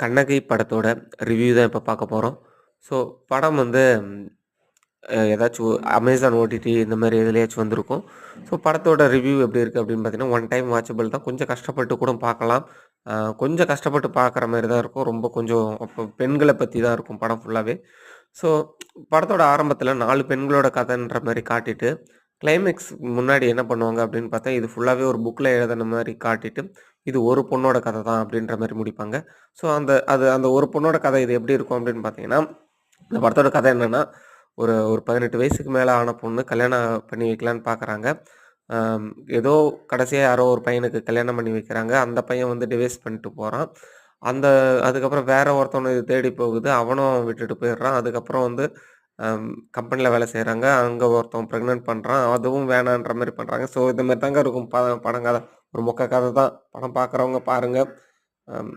கண்ணகி படத்தோட ரிவ்யூ தான் இப்ப பார்க்க போறோம். ஸோ படம் வந்து ஏதாச்சும் அமேசான் ஓடிடி இந்த மாரி எதுலயாச்சும் வந்திருக்கும். ஸோ படத்தோட ரிவ்யூ எப்படி இருக்கு அப்படின்னு பார்த்தீங்கன்னா, ஒன் டைம் வாட்சபிள் தான். கொஞ்சம் கஷ்டப்பட்டு கூட பார்க்கலாம். கொஞ்சம் கஷ்டப்பட்டு பார்க்குற மாரி தான் இருக்கும். ரொம்ப கொஞ்சம் அப்போ பெண்கள பத்தி தான் இருக்கும் படம் ஃபுல்லாவே. ஸோ படத்தோட ஆரம்பத்தில 4 பெண்களோட கதைன்ற மாரி காட்டிட்டு, கிளைமேக்ஸ் முன்னாடி என்ன பண்ணுவாங்க அப்படின்னு பார்த்தா, இது ஃபுல்லாவே ஒரு புக்ல எழுதுன மாரி காட்டிட்டு, இது ஒரு பொண்ணோட கதை தான் அப்படின்ற மாரி முடிப்பாங்க. ஸோ அந்த ஒரு பொண்ணோட கதை இது எப்படி இருக்கும் அப்படின்னு பார்த்தீங்கன்னா, இந்த படத்தோட கதை என்னன்னா, ஒரு ஒரு 18 வயசுக்கு மேல ஆன பொண்ணு கல்யாணம் பண்ணி வைக்கலான்னு பார்க்குறாங்க. அம் ஏதோ கடைசியா யாரோ ஒரு பையனுக்கு கல்யாணம் பண்ணி வைக்கிறாங்க. அந்த பையன் வந்து டிவோர்ஸ் பண்ணிட்டு போறான். அந்த அதுக்கப்புறம் வேற ஒருத்தவன இது தேடி போகுது. அவனும் விட்டுட்டு போயிடுறான். அதுக்கப்புறம் வந்து கம்பெனில வேலை செய்றாங்க. அங்க ஒருத்தன் பிரெக்னன்ட் பண்றான். அதுவும் வேணான்ற மாரி பண்றாங்க. ஸோ இந்த மாரி தாங்க இருக்கும் படம் கதை. ஒரு மொக்க கதை தான். படம் பார்க்குறவங்க பாருங்க. அம்